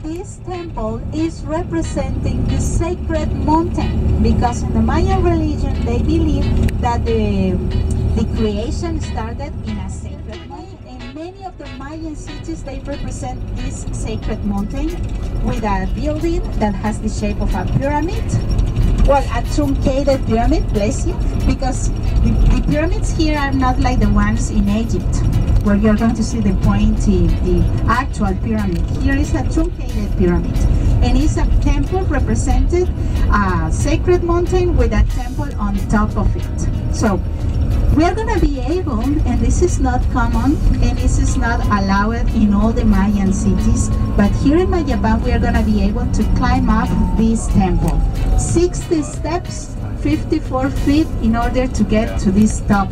this temple is representing the sacred mountain, because in the Mayan religion they believe that the creation started in a sacred mountain. In many of the Mayan cities they represent this sacred mountain with a building that has the shape of a pyramid. Well, a truncated pyramid, bless you, because the pyramids here are not like the ones in Egypt, where you're going to see the pointy, the actual pyramid. Here is a truncated pyramid, and it's a temple represented a sacred mountain with a temple on top of it. So we are going to be able, and this is not common, and this is not allowed in all the Mayan cities, but here in Mayapan we are going to be able to climb up this temple. 60 steps, 54 feet in order to get to this top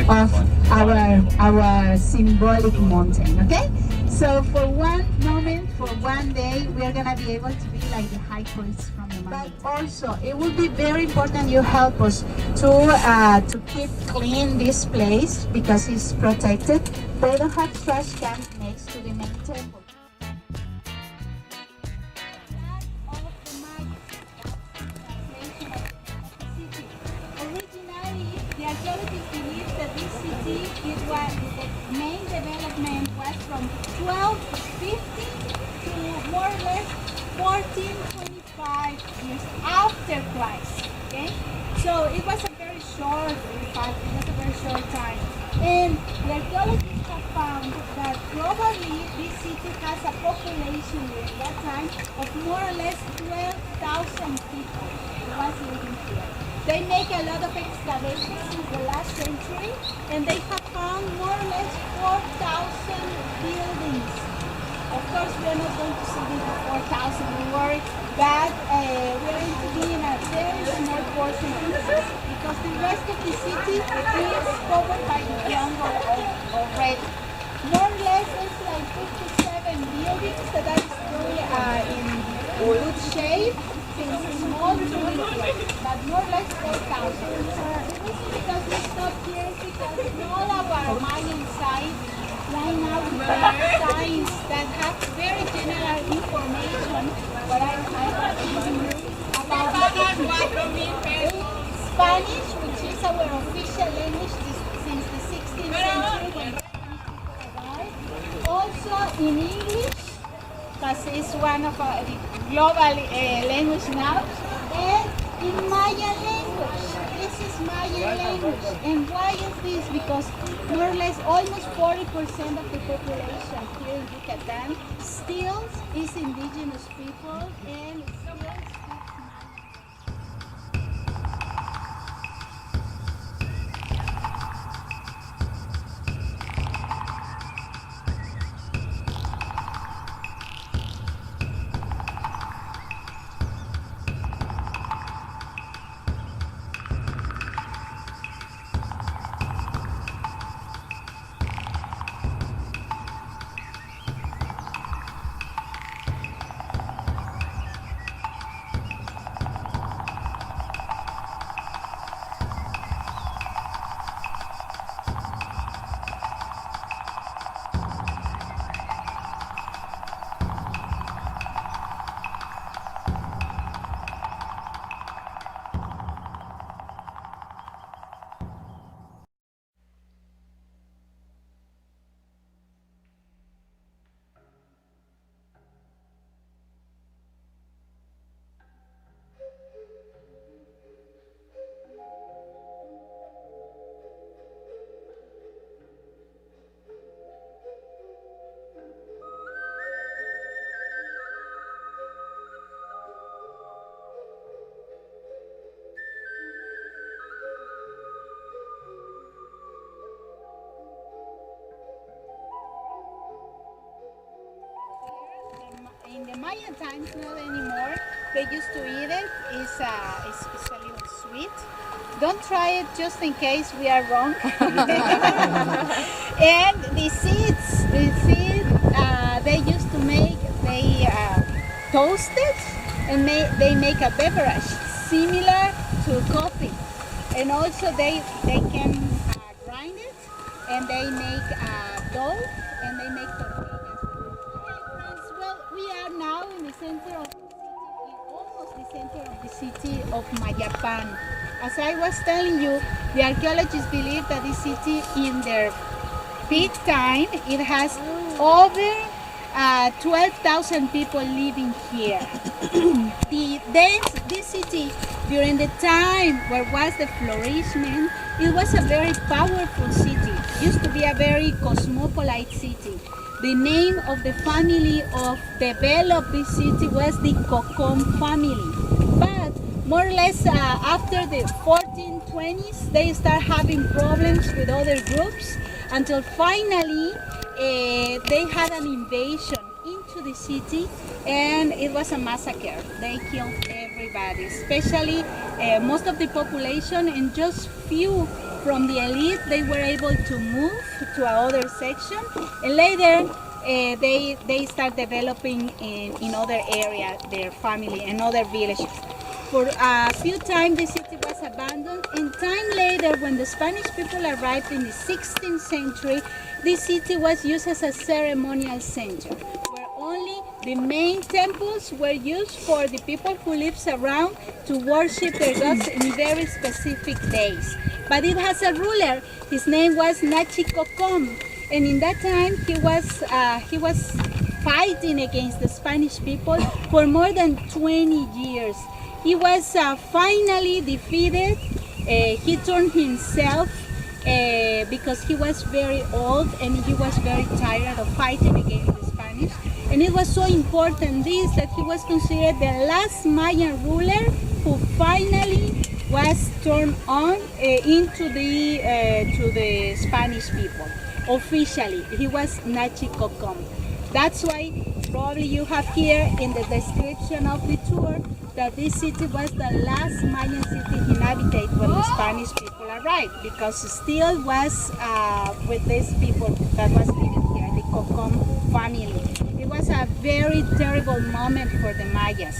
of our symbolic mountain, okay? So for one moment, for one day, we are going to be able to be like the high priests from the Mayan. But also, it will be very important you help us to keep clean this place because it's protected. They don't have trash cans next to the main temple. Archaeologists believe that this city the main development was from 1250 to more or less 1425 years after Christ. Okay, so it was a very short, in fact, it was a very short time. And the archaeologists have found that probably this city has a population during that time of more or less 12,000 people who was living here. They make a lot of excavations in the last century, and they have found more or less 4,000 buildings. Of course, we are not going to see the 4,000, we worry, but we are going to be in a very small portion of the city, because the rest of the city is covered by the jungle already. More or less, it's like 57 buildings that are still in good shape. Small community, but more or less 4,000. The reason because we stopped here is because in all of our Mayan sites, right now we have signs that have very general information, but I have given you about Spanish, which is our official language since the 16th century when the Spanish people arrived. Also in English, because it's one of our global language now, and in Mayan language. This is Mayan language. And why is this? Because more or less almost 40% of the population here in Yucatan still is indigenous people and still speaks in the Mayan times, not anymore. They used to eat it. It's a little sweet. Don't try it just in case we are wrong. And the seeds, they used to make, they toast it and they make a beverage similar to coffee. And also they can grind it and they make dough and they make tortillas. Okay, friends, well, we are now in center of the city, almost the center of the city of Mayapan. As I was telling you, the archaeologists believe that this city, in their peak time, it has over 12,000 people living here. This city, during the time where was the flourishment, it was a very powerful city. It used to be a very cosmopolite city. The name of the family of developed this city was the Cocom family. But more or less after the 1420s, they start having problems with other groups until finally they had an invasion into the city, and it was a massacre. They killed everybody, especially most of the population, and just few from the elite. They were able to move to another section, and later they start developing in other areas, their family and other villages. For a few times the city was abandoned, and time later, when the Spanish people arrived in the 16th century, this city was used as a ceremonial center, where only the main temples were used for the people who lives around to worship their gods in very specific days. But it has a ruler. His name was Nachicocom, and in that time he was fighting against the Spanish people for more than 20 years. He was finally defeated. He turned himself because he was very old and he was very tired of fighting against the Spanish. And it was so important this that he was considered the last Mayan ruler who finally was turned on into to the Spanish people. Officially, he was Nachicocom. That's why probably you have here in the description of the tour that this city was the last Mayan city inhabited when the Spanish people arrived, because it still was with these people that was living here, the Cocom family. It was a very terrible moment for the Mayas.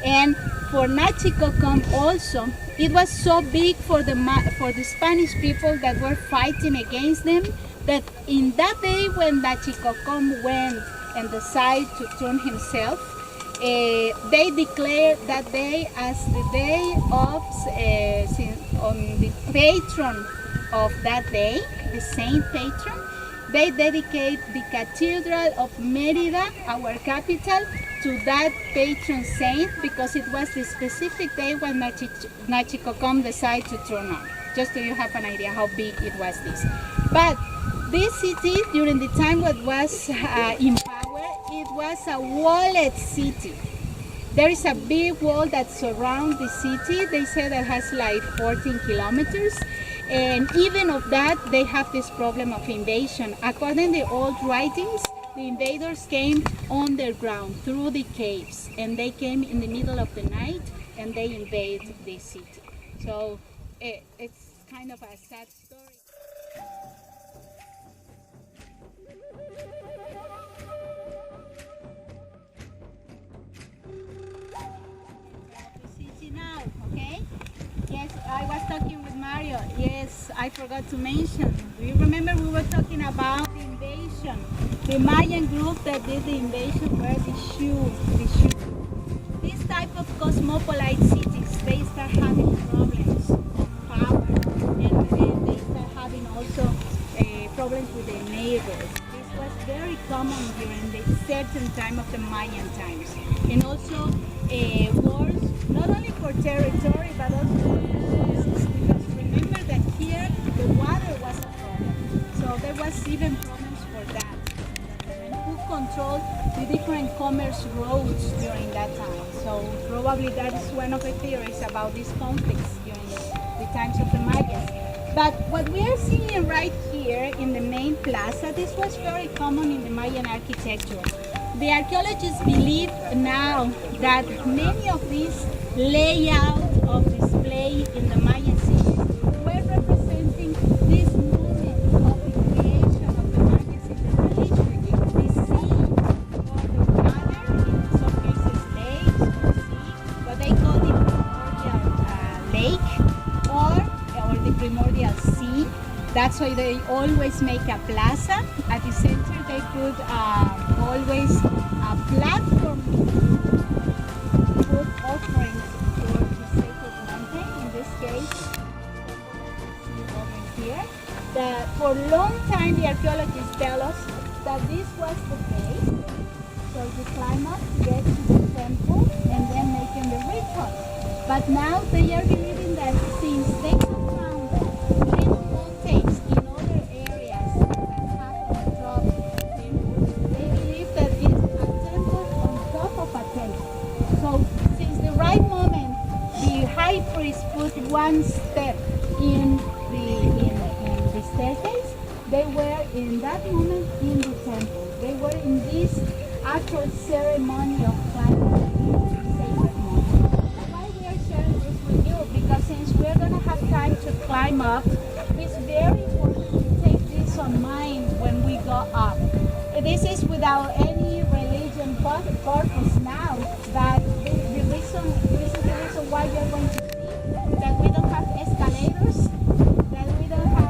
And for Nachicocom also, it was so big for the Spanish people that were fighting against them, that in that day when Nachicocom went and decided to turn himself, they declared that day as the day of on the patron of that day, the saint patron. They dedicate the Cathedral of Merida, our capital, to that patron saint, because it was the specific day when Nachicocom decided to turn on. Just so you have an idea how big it was this. But this city, during the time that was in power, it was a walled city. There is a big wall that surrounds the city. They say that has like 14 kilometers. And even of that, they have this problem of invasion. According to the old writings, the invaders came underground through the caves, and they came in the middle of the night and they invaded the city. So it's kind of a sad story. Now, okay? Yes, I was talking with Mario. Yes, I forgot to mention. Do you remember we were talking about the invasion? The Mayan group that did the invasion were the Shu. This type of cosmopolite cities, they start having problems of power, and they start having also problems with their neighbors. This was very common during the certain time of the Mayan times. And also wars, not only for territory, but also for resources, because remember that here the water was a problem. So there was even problems for that. And who controlled the different commerce roads during that time. So probably that is one of the theories about these conflicts during the times of the Mayas. But what we are seeing right here in the main plaza, this was very common in the Mayan architecture. The archaeologists believe now that many of these layouts of display in the Mayan cities were representing this movement of the creation of the Mayans in the religion. The sea or the water, in some cases lakes or sea, what they call the primordial lake or the primordial sea. That's why they always make a plaza. At the center they put always a platform offerings for the sacred mountain. In this case, over here, that for a long time the archaeologists tell us that this was the base. So you climb up to get to the temple and then making the rituals. But now they are believing that since they have found little mountains in other areas that have dropped temples, they believe that it's a temple on top of a temple. So since the right moment, the high priest put one step in the staircase, they were in that moment in the temple. They were in this actual ceremony of climbing the sacred mountain. Why we are sharing this with you? Because since we're going to have time to climb up, it's very important to take this on mind when we go up. This is without any religion purpose now, that the reason why you're going to see that we don't have escalators, that we don't have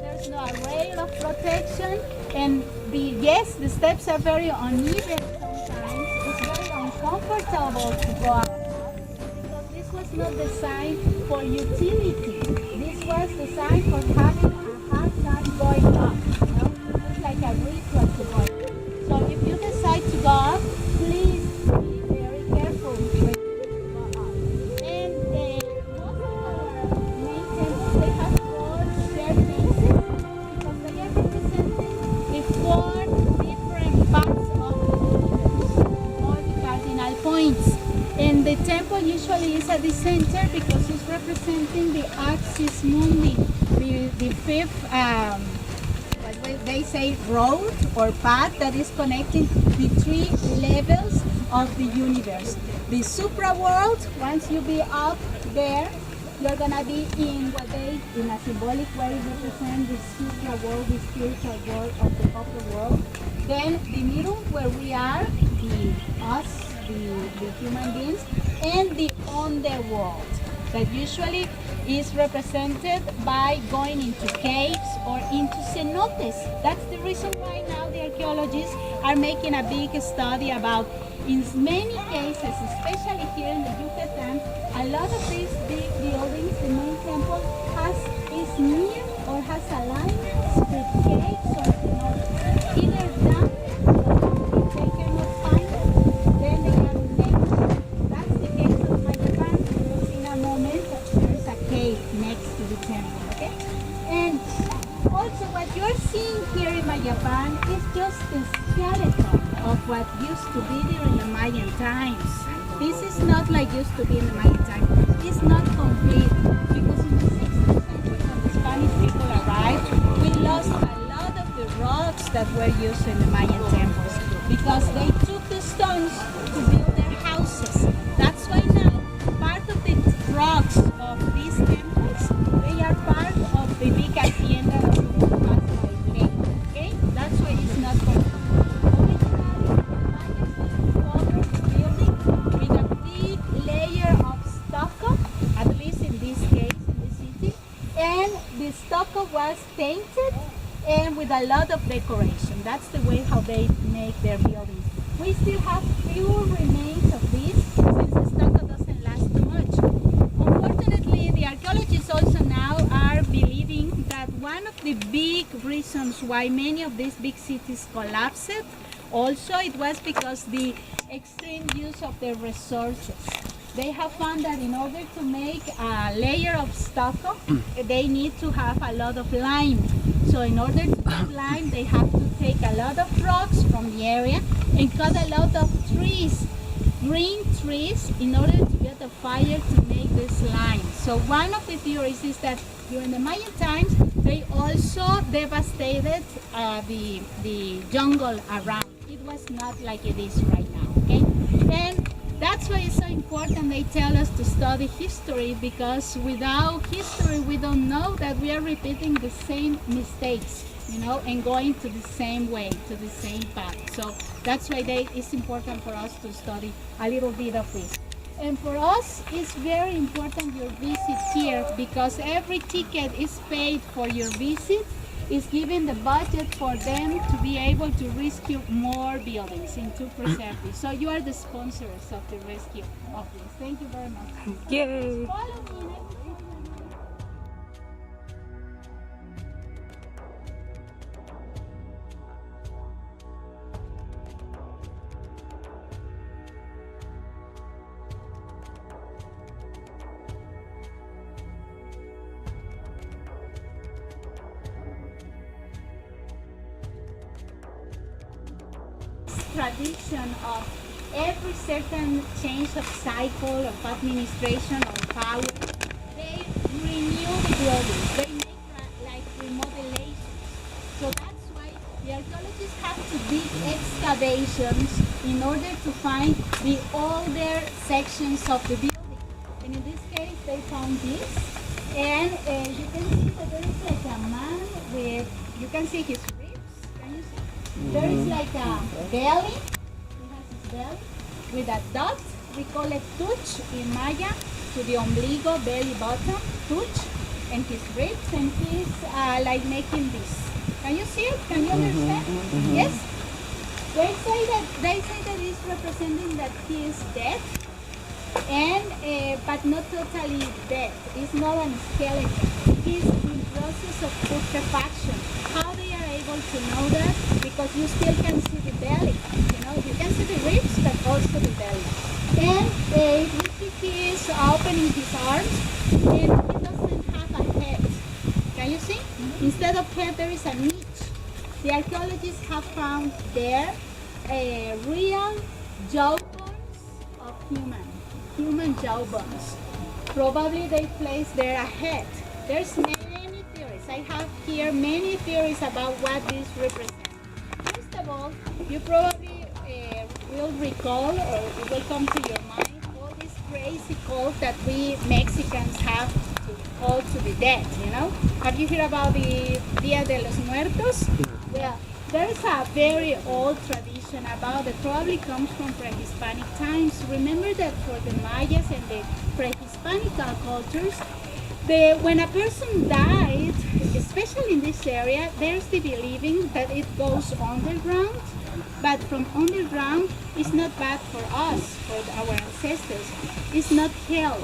there's no rail of protection, and yes, the steps are very uneven sometimes. It's very uncomfortable to go up because this was not designed for utility. This was designed for having a hard time going up. It's like a ritual to go up. So if you decide to go up, please be very careful when you go up. And most of our main temples, they have four staircases because they are representing the four different parts of the universe, or the cardinal points. And the temple usually is at the center because it's representing the axis mundi, the fifth, what they say, road or path that is connecting the three levels of the universe. The supra world, once you be up there, you're gonna be in what they, in a symbolic way, represent the supra world, the spiritual world of the upper world. Then the middle, where we are, the human beings, and the underworld, that usually is represented by going into caves or into cenotes. That's the reason why now the archaeologists are making a big study about, in many cases, especially here in the Yucatan, a lot of these big buildings, the main temple is near or has alignments with caves or cenotes. Either down, if they cannot find it, then they are named. That's the case of Mayapan. You'll see in a moment there is a cave next to the temple, okay? And also what you're seeing here in Mayapan is just the skeleton of what used to be during the Mayan times. This is not like used to be in the Mayan time. It's not complete because in the 16th century when the Spanish people arrived, we lost a lot of the rocks that were used in the Mayan temples because they took the stones to build their houses. That's why now part of the rocks of these temples, they are part of the big hacienda that we will pass by today. Okay? That's why it's not complete. The stucco was painted and with a lot of decoration. That's the way how they make their buildings. We still have few remains of this since the stucco doesn't last too much. Unfortunately, the archaeologists also now are believing that one of the big reasons why many of these big cities collapsed, also it was because the extreme use of their resources. They have found that in order to make a layer of stucco, they need to have a lot of lime. So in order to get lime, they have to take a lot of rocks from the area and cut a lot of trees, green trees, in order to get a fire to make this lime. So one of the theories is that during the Mayan times, they also devastated the jungle around. It was not like it is right now, okay? And that's why it's so important they tell us to study history, because without history we don't know that we are repeating the same mistakes, you know, and going to the same way, to the same path. So that's why it's important for us to study a little bit of this. And for us, it's very important your visit here, because every ticket is paid for your visit, is given the budget for them to be able to rescue more buildings and to preserve this. So you are the sponsors of the rescue of this. Thank you very much. Yay! Follow me. Tradition of every certain change of cycle of administration or power, they renew the buildings. They make like remodelations. So that's why the archaeologists have to dig excavations in order to find the older sections of the building. And in this case, they found this. And you can see that there is like a man with, you can see his ribs. Can you see? There is like a belly, he has his belly, with a dot. We call it tuch in Maya, to the ombligo, belly button, tuch, and his ribs, and he's like making this. Can you see it? Can you understand? Yes? They say that it's representing that he is dead, and but not totally dead. It's not a skeleton. He's in process of putrefaction. How they are able to know that? Because you still can see the belly. You know, you can see the ribs, but also the belly. And he is opening his arms, and he doesn't have a head. Can you see? Instead of head, there is a niche. The archaeologists have found there real jawbones of human jawbones. Probably they placed there a head. There's many theories. I have here many theories about what this represents. First of all, you probably will recall, or it will come to your mind, all these crazy calls that we Mexicans have to call to the dead, you know? Have you heard about the Dia de los Muertos? Well, there's a very old tradition about it, probably comes from pre-Hispanic times. Remember that for the Mayas and the pre-Hispanic cultures, when a person died, especially in this area, there's the believing that it goes underground, but from underground is not bad for us, for our ancestors. It's not hell.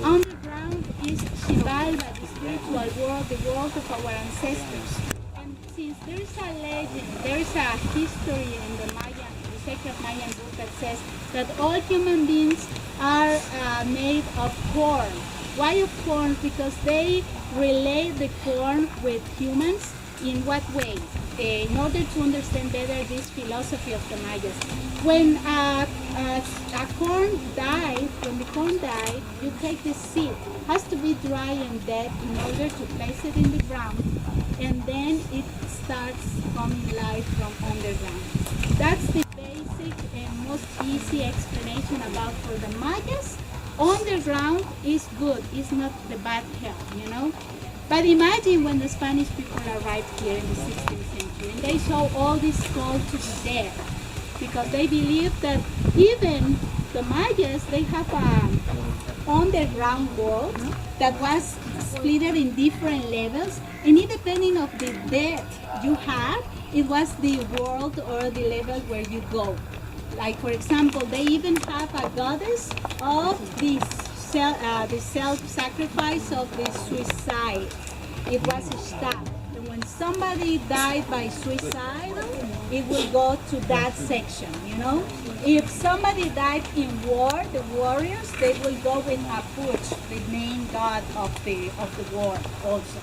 Underground is Xibalba, the spiritual world, the world of our ancestors. And since there's a legend, there's a history in the Mayan, the sacred Mayan book that says that all human beings are made of corn. Why of corn? Because they relate the corn with humans. In what way? In order to understand better this philosophy of the Mayas. When a corn died, when the corn died, you take the seed. It has to be dry and dead in order to place it in the ground, and then it starts coming life from underground. That's the basic and most easy explanation about for the Mayas. Underground is good, it's not the bad hell, you know. But imagine when the Spanish people arrived here in the 16th century and they saw all this call to the dead, because they believed that even the Mayas, they have an underground world that was split in different levels, and it depending of the death you had, it was the world or the level where you go. Like for example, they even have a goddess of the self-sacrifice of the suicide. It was a stab. And when somebody died by suicide, it will go to that section, you know. If somebody died in war, the warriors, they will go with Apuch, the main god of the war also.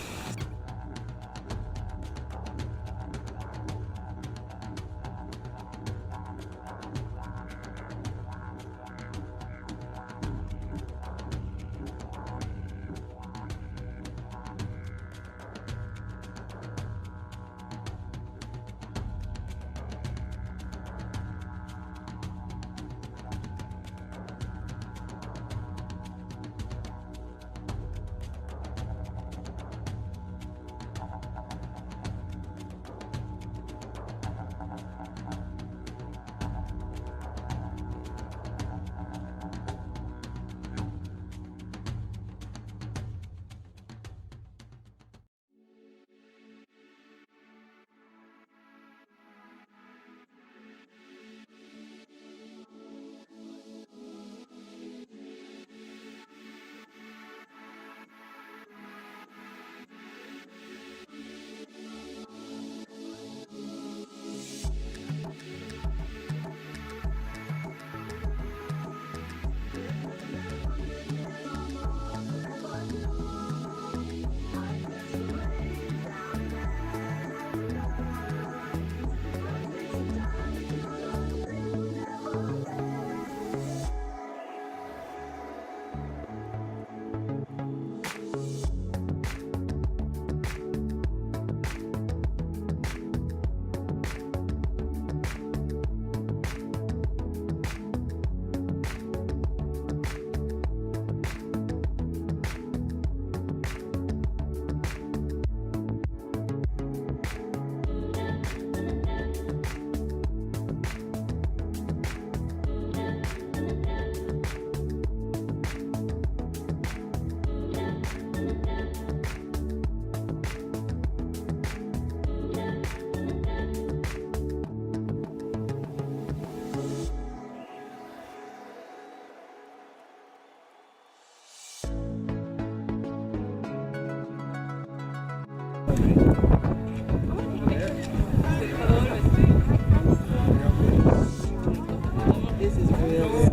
This is real.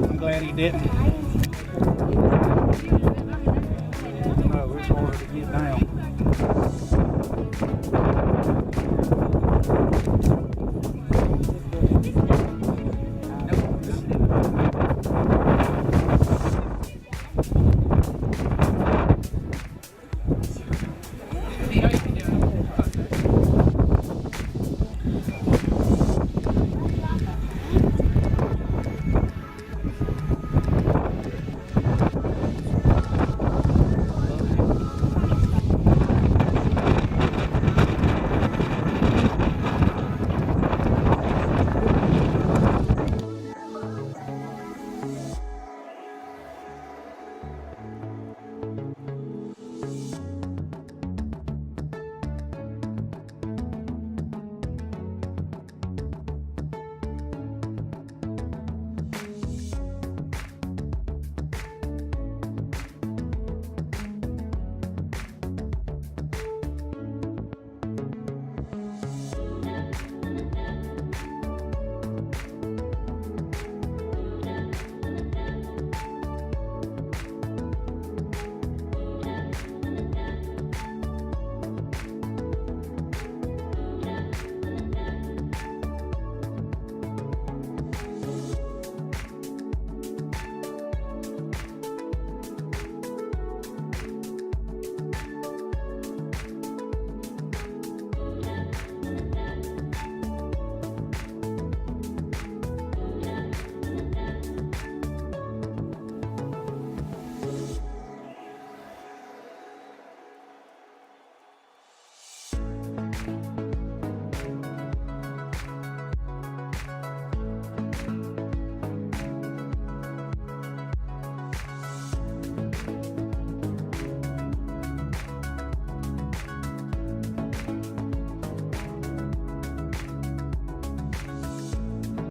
I'm glad he didn't.